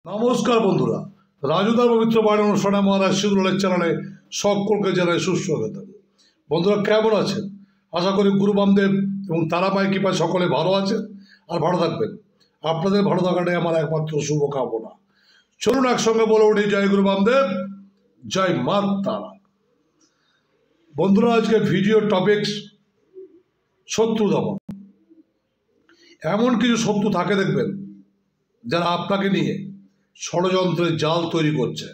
নমস্কার বন্ধুরা, রাজুদার পবিত্র বাণী অনুষ্ঠানে মহারাজ সিঁদুরের চ্যানেলে সকলকে জানাই সুস্বাগত। বন্ধুরা কেমন আছেন? আশা করি গুরু বামদেব এবং তারামায়ের কৃপায় সকলে ভালো আছেন আর ভালো থাকবেন। আপনাদের ভালো থাকাটাই আমার একমাত্র শুভকামনা। চলুন একসঙ্গে বলে উঠি জয় গুরু বামদেব, জয় মা তারা। বন্ধুরা আজকে ভিডিও টপিকস শত্রু দমন। এমন কিছু শত্রু থাকে দেখবেন যারা আপনাকে নিয়ে ষড়যন্ত্রের জাল তৈরি করছে,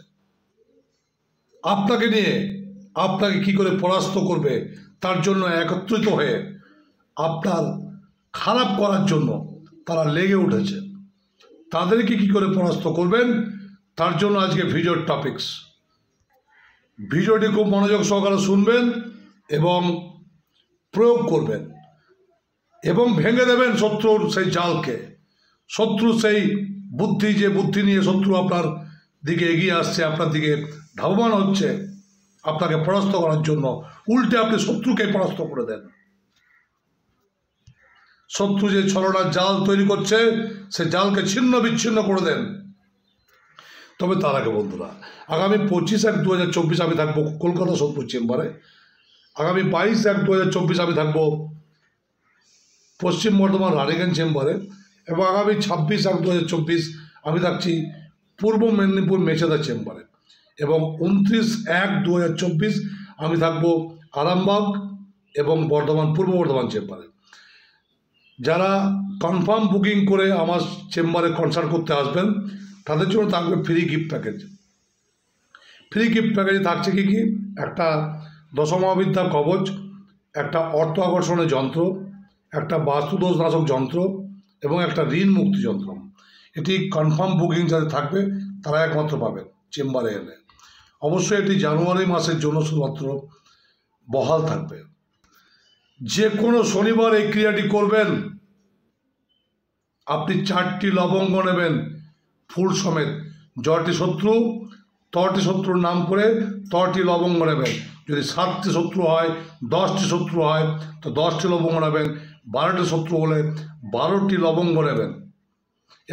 আপনাকে নিয়ে আপনাকে কি করে পরাস্ত করবে তার জন্য একত্রিত হয়ে আপনার খারাপ করার জন্য তারা লেগে উঠেছে। তাদেরকে কি করে পরাস্ত করবেন তার জন্য আজকে ভিডিওর টপিকস। ভিডিওটি খুব মনোযোগ সহকারে শুনবেন এবং প্রয়োগ করবেন এবং ভেঙে দেবেন শত্রুর সেই জালকে। শত্রু সেই বুদ্ধি, যে বুদ্ধি নিয়ে শত্রু আপনার দিকে এগিয়ে আসছে, আপনার দিকে ধাবমান হচ্ছে আপনাকে পরাস্ত করার জন্য, উল্টে আপনি শত্রুকে পরাস্ত করে দেন। শত্রু যে ছলনার জাল তৈরি করছে সে জালকে ছিন্ন বিচ্ছিন্ন করে দেন। তবে তার আগে বন্ধুরা, আগামী 25/1/2024 আমি থাকবো কলকাতা সোদপুর চেম্বারে। আগামী 22/1/2024 আমি থাকবো পশ্চিম বর্ধমান রানীগঞ্জ চেম্বারে। এবং আগামী 26/1/2024 আমি থাকছি পূর্ব মেদিনীপুর মেচেদা চেম্বারে। এবং 29/1/2024 আমি থাকবো আরামবাগ এবং পূর্ব বর্ধমান চেম্বারে। যারা কনফার্ম বুকিং করে আমার চেম্বারে কনসাল্ট করতে আসবেন তাদের জন্য থাকবে free gift package. Free gift প্যাকেজে থাকছে কি কি? একটা দশমহাবিদ্যা কবচ, একটা অর্থ আকর্ষণের যন্ত্র, একটা বাস্তুদোষ নাশক যন্ত্র এবং একটা ঋণ মুক্তি যন্ত্র। এটি কনফার্ম বুকিং যাদের থাকবে তারা একমাত্র পাবেন চেম্বারে এলে। অবশ্যই এটি জানুয়ারি মাসের জন্য শুধুমাত্র বহাল থাকবে। যে কোনো শনিবার এই ক্রিয়াটি করবেন। আপনি 4টি লবঙ্গ নেবেন ফুল সমেত। জয়টি শত্রু, তটি শত্রুর নাম করে 10টি লবঙ্গ নেবেন। যদি 7টি শত্রু হয়, 10টি শত্রু হয় তো 10টি লবঙ্গ নেবেন। 12টি শত্রু হলে 12টি লবঙ্গ নেবেন।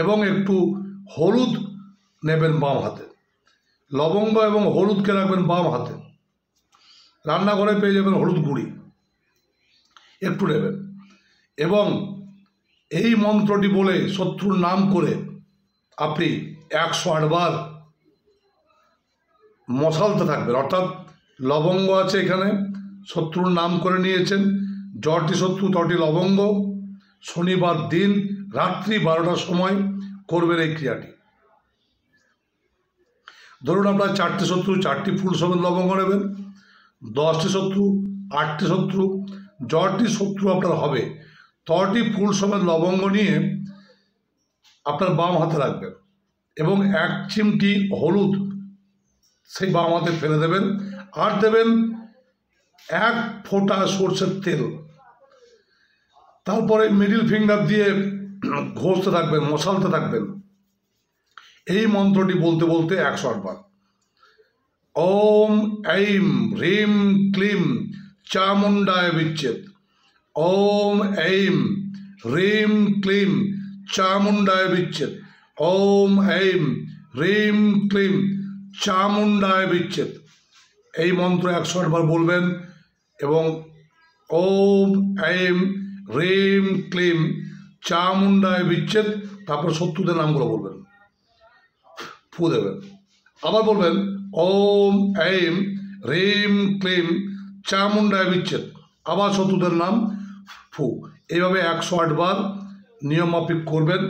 এবং একটু হলুদ নেবেন বাম হাতে। লবঙ্গ এবং হলুদকে রাখবেন বাম হাতে। রান্নাঘরে পেয়ে যাবেন হলুদ গুঁড়ি, একটু নেবেন। এবং এই মন্ত্রটি বলে শত্রুর নাম করে আপনি 108 বার মশালতে থাকবেন। অর্থাৎ লবঙ্গ আছে এখানে, শত্রুর নাম করে নিয়েছেন, যটি শত্রু তটি লবঙ্গ। শনিবার দিন রাত্রি 12টার সময় করবেন এই ক্রিয়াটি। ধরুন আপনার 4টি শত্রু 4টি ফুল সমেত লবঙ্গ নেবেন, 10টি শত্রু 8টি শত্রু, যটি শত্রু আপনার হবে 10টি ফুল সমেত লবঙ্গ নিয়ে আপনার বাম হাতে রাখবেন এবং 1 চিমটি হলুদ সেই বাম হাতে ফেলে দেবেন। আর দেবেন 1 ফোঁটা সরষের তেল। তারপরে মিডিল ফিঙ্গার দিয়ে ঘষতে থাকবেন, মশালতে থাকবেন এই মন্ত্রটি বলতে বলতে 108 বার। ওম ऐं হ্রিম ক্লিম চামুণ্ডায় বিচ্ছেদ। ওম ऐं হ্রিম ক্লিম চামুণ্ডায় বিচ্ছেদ। ওম ऐं হ্রিম ক্লিম চামুণ্ডায় বিচ্ছেদ। এই মন্ত্র 108 বার বলবেন এবং ওম ऐं হ্রিম ক্লিম চামুণ্ডায় বিচ্ছেদ, তারপর শত্রুদের নামগুলো বলবেন, ফু দেবেন। আবার বলবেন ওম ऐं হ্রিম ক্লিম চামুণ্ডায় বিচ্ছেদ, আবার শত্রুদের নাম, ফু। এইভাবে 108 বার নিয়মমাফিক করবেন।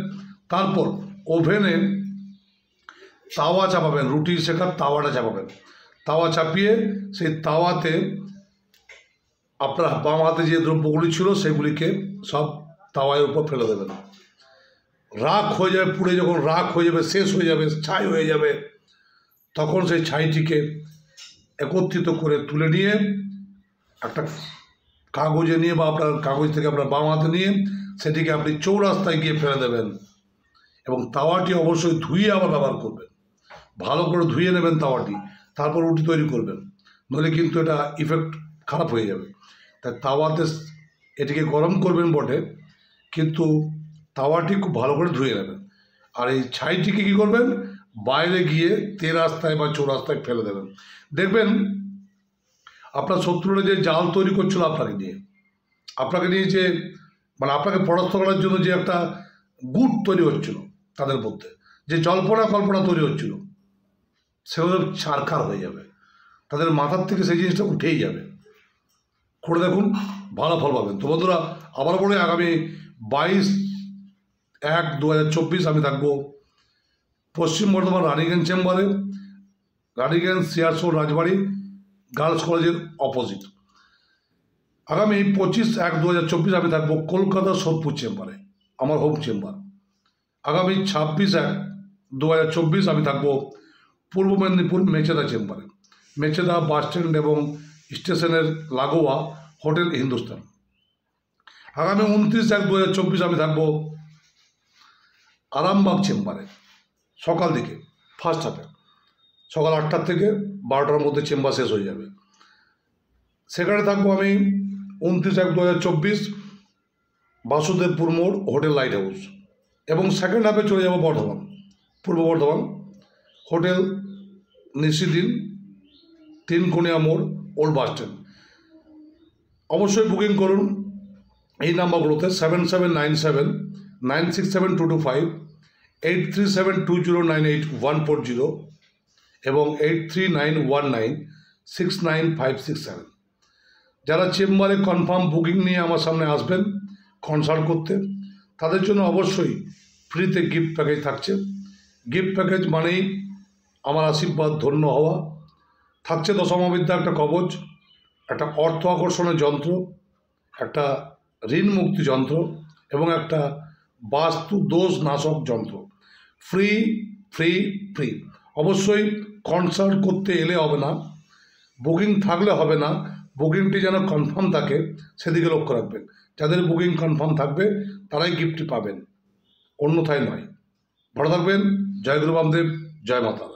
তারপর ওভেনে তাওয়া চাপাবেন, রুটি শেখার তাওয়াটা চাপাবেন। তাওয়া চাপিয়ে সেই তাওয়াতে আপনার বাম হাতে যে দ্রব্যগুলি ছিল সেগুলিকে সব তাওয়ার উপর ফেলে দেবেন। রাখ হয়ে যাবে, পুড়ে যখন রাখ হয়ে যাবে, শেষ হয়ে যাবে, ছাই হয়ে যাবে, তখন সেই ছাইটিকে একত্রিত করে তুলে নিয়ে একটা কাগজে নিয়ে বা আপনার কাগজ থেকে আপনার বাম হাতে নিয়ে সেটিকে আপনি চৌরাস্তায় গিয়ে ফেলে দেবেন। এবং তাওয়াটি অবশ্যই ধুয়ে আবার ব্যবহার করবেন। ভালো করে ধুয়ে নেবেন তাওয়াটি, তারপর রুটি তৈরি করবেন, নইলে কিন্তু এটা ইফেক্ট খারাপ হয়ে যাবে। তাই তাওয়াতে এটিকে গরম করবেন বটে, কিন্তু তাওয়াটি খুব ভালো করে ধুয়ে নেবেন। আর এই ছাইটিকে কী করবেন, বাইরে গিয়ে রাস্তায় বা চৌরাস্তায় ফেলে দেবেন। দেখবেন আপনার শত্রুরা যে জাল তৈরি করছিল আপনাকে নিয়ে যে মানে আপনাকে পরাস্ত করার জন্য যে একটা গুট তৈরি হচ্ছিল তাদের মধ্যে, যে কল্পনা তৈরি হচ্ছিল, সেগুলো ছারখার হয়ে যাবে। তাদের মাথার থেকে সেই জিনিসটা উঠেই যাবে। করে দেখুন, ভালো ফল পাবেন। তো বন্ধুরা, আবার বলে আগামী 22/1/2024 আমি থাকবো পশ্চিম বর্ধমান রানিগঞ্জ চেম্বারে, রানিগঞ্জ সিয়ারসোল রাজবাড়ি গার্লস কলেজের অপোজিট। আগামী 25/1/2024 আমি থাকবো কলকাতা সোদপুর চেম্বারে, আমার হোম চেম্বার। আগামী 26/1/2024 আমি থাকবো পূর্ব মেদিনীপুর মেচেদা চেম্বারে, মেচেদা বাস স্ট্যান্ড এবং স্টেশনের লাগোয়া হোটেল হিন্দুস্তান। আগামী 29/1/2024 আমি থাকবো আরামবাগ চেম্বারে সকাল দিকে, ফার্স্ট হাফে, সকাল 8টা থেকে 12টার মধ্যে চেম্বার শেষ হয়ে যাবে। সেখানে থাকবো আমি 29/1/2024 বাসুদেবপুর মোড় হোটেল লাইট হাউস। এবং সেকেন্ড হাফে চলে যাব বর্ধমান, পূর্ব বর্ধমান হোটেল নিশিদিন, 3 মোড়, ওল্ড বাস স্ট্যান্ড। অবশ্যই বুকিং করুন এই নাম্বারগুলোতে 7797967225, 8372098140 এবং 8391969567। যারা চেম্বারে কনফার্ম বুকিং নিয়ে আমার সামনে আসবেন কনসাল্ট করতে, তাদের জন্য অবশ্যই ফ্রিতে গিফট প্যাকেজ থাকছে। গিফট প্যাকেজ মানেই আমার আশীর্বাদ ধন্য হওয়া। থাকছে দশমবিদ্যা একটা কবচ, একটা অর্থ আকর্ষণের যন্ত্র, একটা ঋণ মুক্তি যন্ত্র এবং একটা বাস্তু দোষ নাশক যন্ত্র। Free free free. অবশ্যই কনসাল্ট করতে এলে হবে না, বুকিং থাকলে হবে না, বুকিংটি যেন কনফার্ম থাকে সেদিকে লক্ষ্য রাখবেন। যাদের বুকিং কনফার্ম থাকবে তারাই গিফটটি পাবেন, অন্যথায় নয়। ভালো থাকবেন। জয় গুরু বামদেব, জয় মাতা।